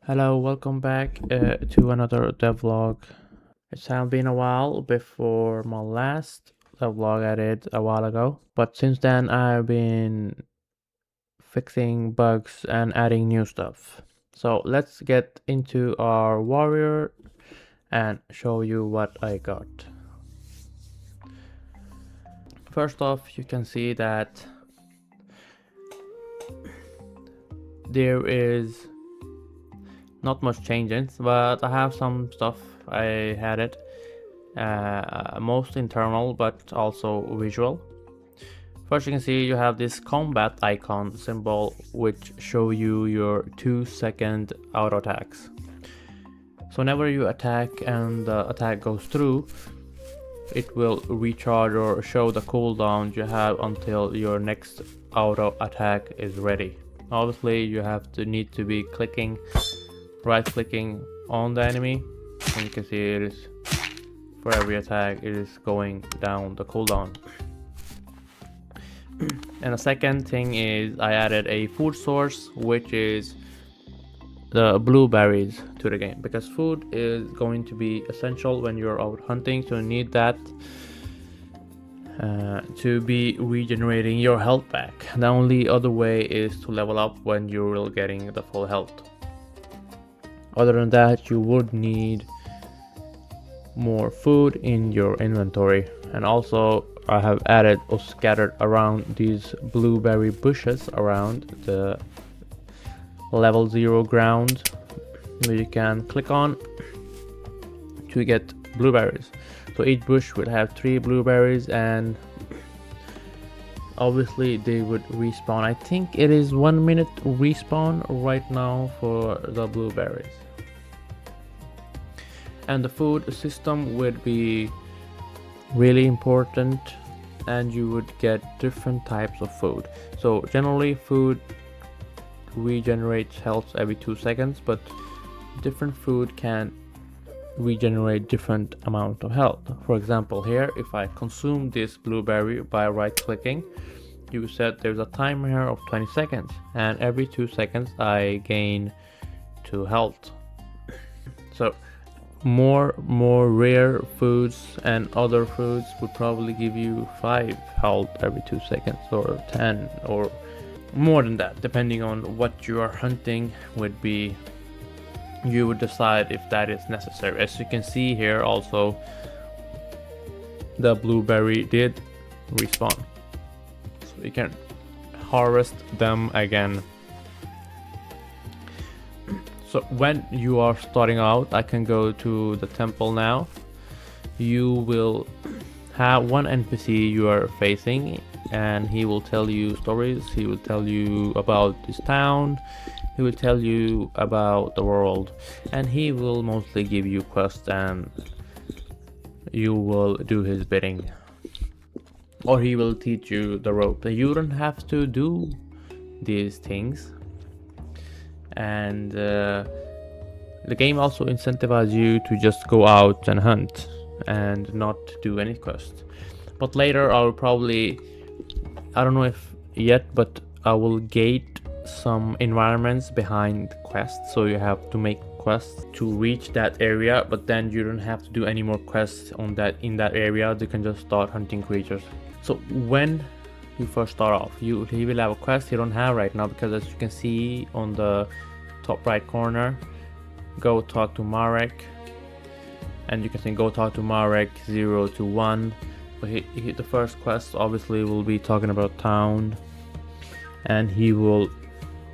Hello, welcome back to another devlog. It's been a while before my last devlog I did a while ago, but since then I've been fixing bugs and adding new stuff. So let's get into our warrior and show you what I got. First off, you can see that there is not much changes, but I have some stuff. I had it most internal but also visual. First, you can see you have this combat icon symbol which show you your 2-second auto attacks. So whenever you attack and the attack goes through, it will recharge or show the cooldown you have until your next auto attack is ready. Obviously you need to be right clicking on the enemy, and you can see it is for every attack it is going down the cooldown. And the second thing is I added a food source, which is the blueberries to the game, because food is going to be essential when you're out hunting, so you need that to be regenerating your health back. The only other way is to level up when you're getting the full health. Other than that, you would need more food in your inventory. And also I have added or scattered around these blueberry bushes around the level 0 ground where you can click on to get blueberries. So each bush would have 3 blueberries, and obviously they would respawn. I think it is 1 minute respawn right now for the blueberries. And the food system would be really important, and you would get different types of food. So generally food regenerates health every 2 seconds, but different food can regenerate different amount of health. For example, here if I consume this blueberry by right clicking, you said there's a timer here of 20 seconds, and every 2 seconds I gain 2 health. So more rare foods and other foods would probably give you 5 health every 2 seconds, or 10, or more than that, depending on what you are hunting. You would decide if that is necessary. As you can see here, also the blueberry did respawn, so you can harvest them again. So when you are starting out, I can go to the temple now. You will have one NPC you are facing, and he will tell you stories. He will tell you about this town. He will tell you about the world, and he will mostly give you quests, and you will do his bidding, or he will teach you the rope. You don't have to do these things. And the game also incentivizes you to just go out and hunt and not do any quest. But later I will probably, I don't know if yet, but I will gate some environments behind quests, so you have to make quests to reach that area, but then you don't have to do any more quests in that area. You can just start hunting creatures. So when you first start off, he will have a quest you don't have right now, because as you can see on the top right corner, go talk to Marek, and you can say go talk to Marek 0 to 1. So the first quest obviously will be talking about town, and he will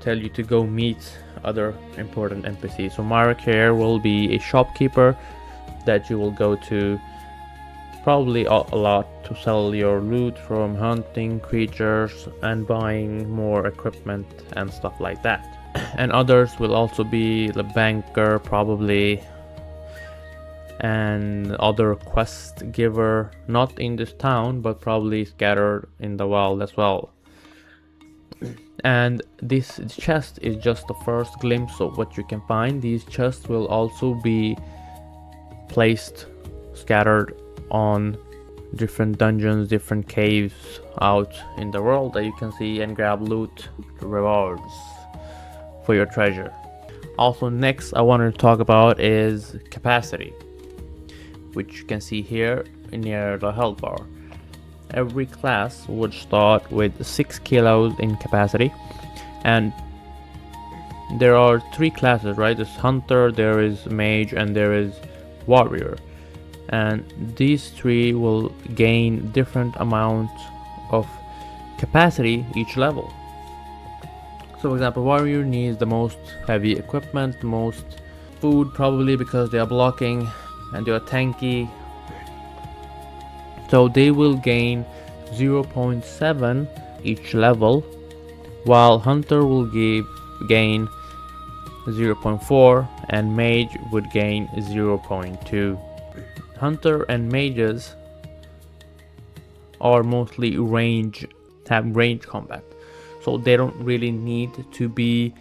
tell you to go meet other important NPCs. So Marek here will be a shopkeeper that you will go to probably a lot to sell your loot from hunting creatures and buying more equipment and stuff like that. And others will also be the banker probably, and other quest giver, not in this town but probably scattered in the wild as well. And this chest is just the first glimpse of what you can find. These chests will also be placed scattered on different dungeons, different caves out in the world that you can see and grab loot rewards for your treasure. Also, next I want to talk about is capacity, which you can see here near the health bar. Every class would start with 6 kilos in capacity, and there are 3 classes, right? There's hunter, there is mage, and there is warrior, and these 3 will gain different amounts of capacity each level. So for example, warrior needs the most heavy equipment, the most food, probably because they are blocking and they are tanky, so they will gain 0.7 each level, while hunter will gain 0.4 and mage would gain 0.2. Hunter and mages are mostly have range combat, so they don't really need to be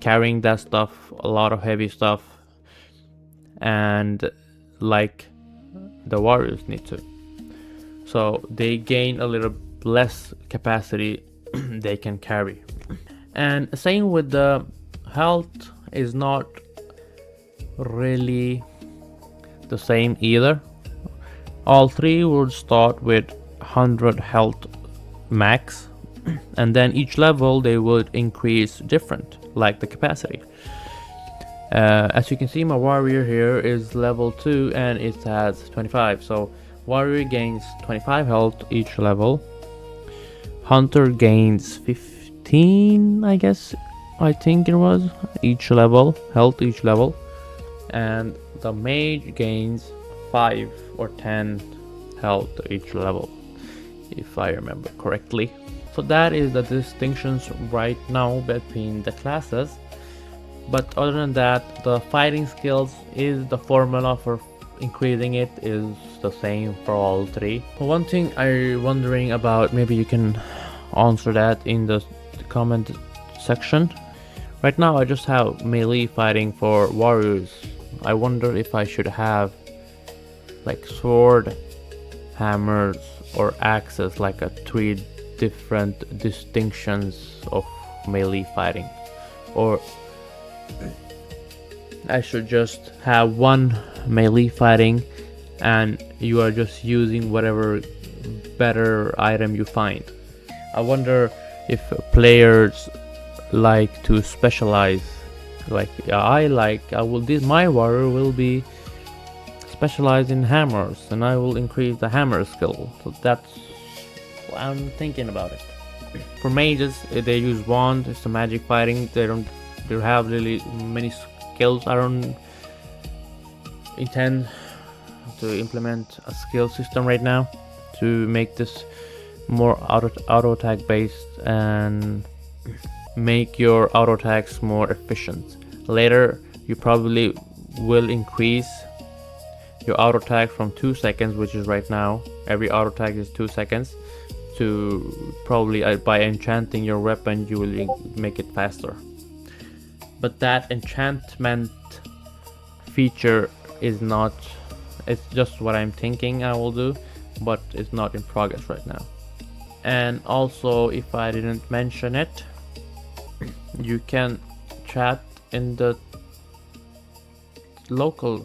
carrying that stuff, a lot of heavy stuff, and like the warriors need to. So they gain a little less capacity they can carry. And same with the health is not really the same either. All 3 would start with 100 health max, and then each level they would increase different, like the capacity. As you can see, my warrior here is level 2 and it has 25, so warrior gains 25 health each level, hunter gains 15, I think it was, each level, health each level, and the mage gains 5 or 10 health each level, if I remember correctly. So that is the distinctions right now between the classes. But other than that, the fighting skills is the formula for increasing it is the same for all 3. One thing I'm wondering about, maybe you can answer that in the comment section. Right now I just have melee fighting for warriors. I wonder if I should have like sword, hammers, or axes, like a 3 different distinctions of melee fighting, or I should just have one melee fighting and you are just using whatever better item you find. I wonder if players like to specialize, like my warrior will be specialized in hammers and I will increase the hammer skill. So that's what I'm thinking about it. For mages, they use wand, it's a magic fighting, they have really many skills. I don't intend to implement a skill system right now to make this more auto attack based and make your auto attacks more efficient. Later you probably will increase your auto attack from 2 seconds, which is right now every auto attack is 2 seconds, to probably by enchanting your weapon you will make it faster. But that enchantment feature is not, it's just what I'm thinking I will do, but it's not in progress right now. And also, if I didn't mention it, you can chat in the local,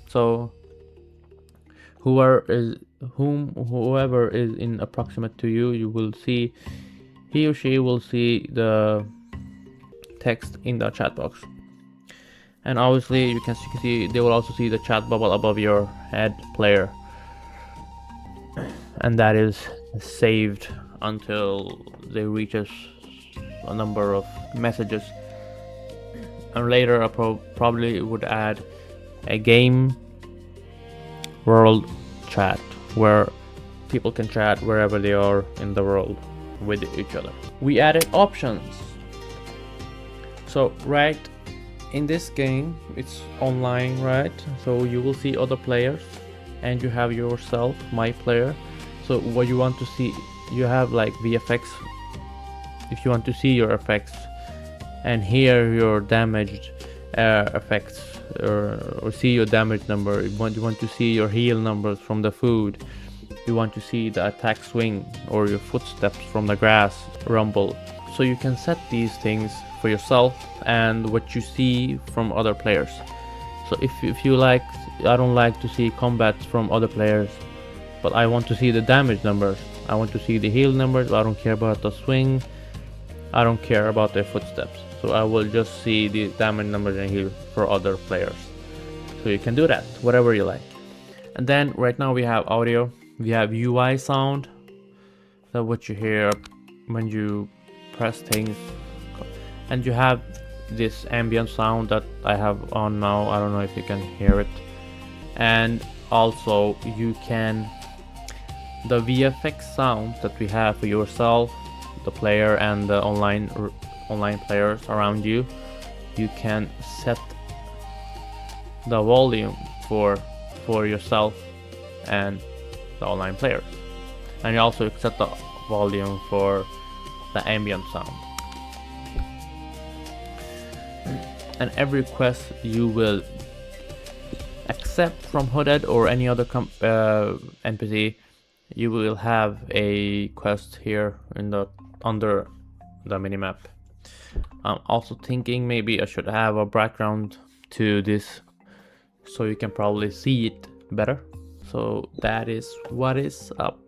so whoever is in approximate to you, you will see, he or she will see the text in the chat box. And obviously you can see, they will also see the chat bubble above your head, player, and that is saved until they reaches a number of messages. And later I probably would add a game world chat where people can chat wherever they are in the world with each other. We added options. So right in this game, it's online, right? So you will see other players and you have yourself, my player. So what you want to see, you have like VFX if you want to see your effects, and here your damaged effects, or see your damage number. You want to see your heal numbers from the food. You want to see the attack swing or your footsteps from the grass rumble. So you can set these things for yourself and what you see from other players. So if you like, I don't like to see combats from other players, but I want to see the damage numbers, I want to see the heal numbers, I don't care about the swing, I don't care about their footsteps. So I will just see the damage numbers and heal for other players. So you can do that, whatever you like. And then right now we have audio, we have UI sound, so what you hear when you press things, and you have this ambient sound that I have on now. I don't know if you can hear it. And also you can, the VFX sound that we have for yourself, the player, and the online players around you, you can set the volume for yourself and the online players, and you also set the volume for the ambient sound. And every quest you will accept from Hooded or any other NPC, you will have a quest here in the under the minimap. I'm also thinking maybe I should have a background to this so you can probably see it better. So that is what is up.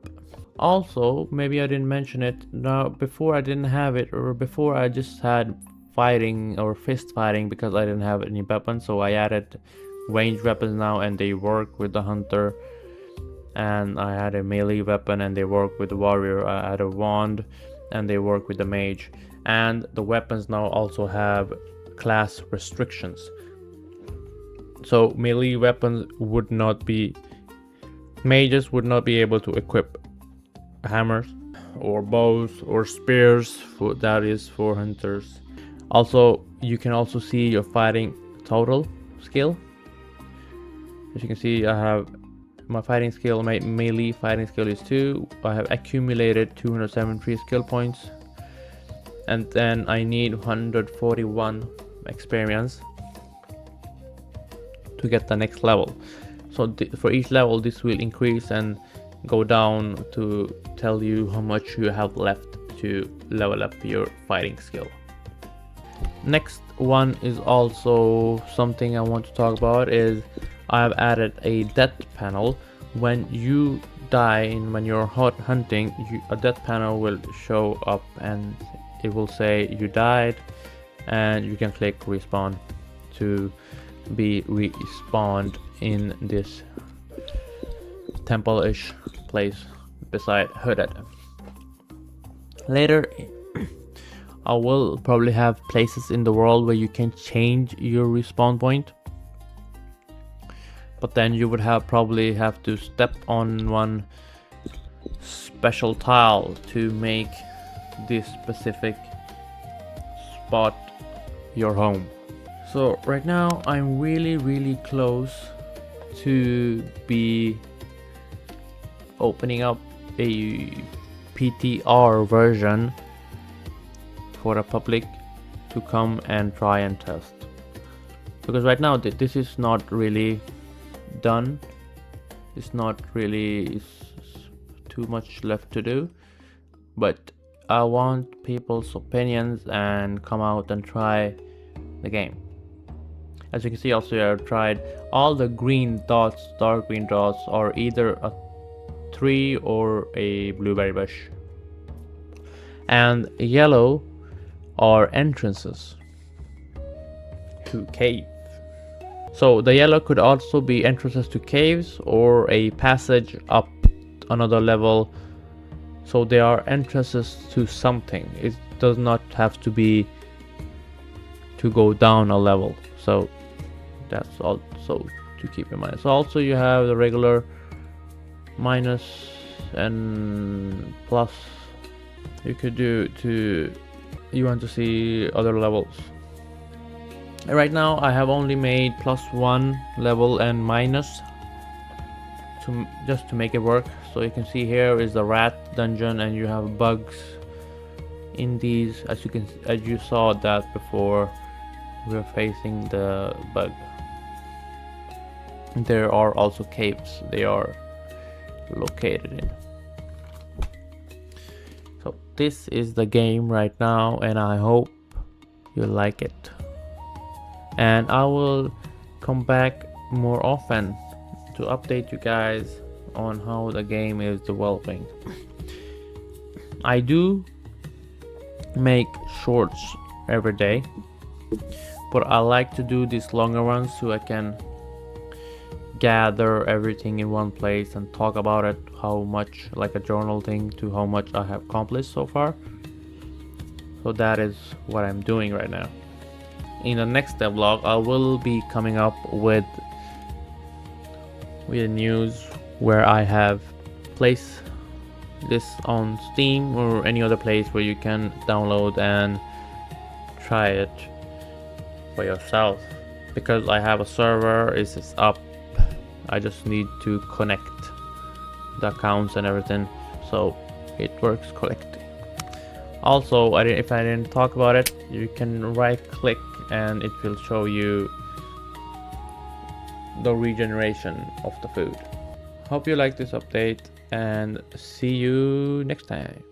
Also, maybe I didn't mention it. Now, before I didn't have it, or before I just had fighting or fist fighting because I didn't have any weapons. So I added ranged weapons now, and they work with the hunter. And I had a melee weapon and they work with the warrior. I had a wand and they work with the mage. And the weapons now also have class restrictions. So melee weapons would not be, mages would not be able to equip hammers or bows or spears, that is for hunters. Also, you can also see your fighting total skill. As you can see, I have my fighting skill, my melee fighting skill is 2. I have accumulated 273 skill points, and then I need 141 experience to get the next level. So for each level this will increase and go down to tell you how much you have left to level up your fighting skill. Next one is also something I want to talk about, is I have added a death panel. When you die and when you're hunting, a death panel will show up and it will say you died, and you can click respawn to be respawned in this temple-ish place beside Hooded. Later I will probably have places in the world where you can change your respawn point, but then you would probably have to step on one special tile to make this specific spot your home. So right now I'm really close to be opening up a PTR version for the public to come and try and test, because right now this is not really done. It's not really too much left to do, but I want people's opinions and come out and try the game. As you can see, also I've tried all the green dots, dark green dots, are either a tree or a blueberry bush, and yellow are entrances to cave. So the yellow could also be entrances to caves or a passage up another level. So they are entrances to something. It does not have to be to go down a level. So that's also to keep in mind. So also you have the regular minus and plus. You could do to, you want to see other levels. Right now I have only made +1 level and minus just to make it work. So you can see here is the rat dungeon, and you have bugs in these, as you saw that before we were facing the bug. There are also caves they are located in. So this is the game right now, and I hope you like it, and I will come back more often to update you guys on how the game is developing. I do make shorts every day, but I like to do these longer ones so I can gather everything in one place and talk about it, how much, like a journal thing, to how much I have accomplished so far. So that is what I'm doing right now. In the next vlog I will be coming up with news where I have placed this on Steam or any other place where you can download and try it for yourself, because I have a server, it's up. I just need to connect the accounts and everything, so it works correctly. Also, if I didn't talk about it, you can right click and it will show you the regeneration of the food. Hope you like this update and see you next time.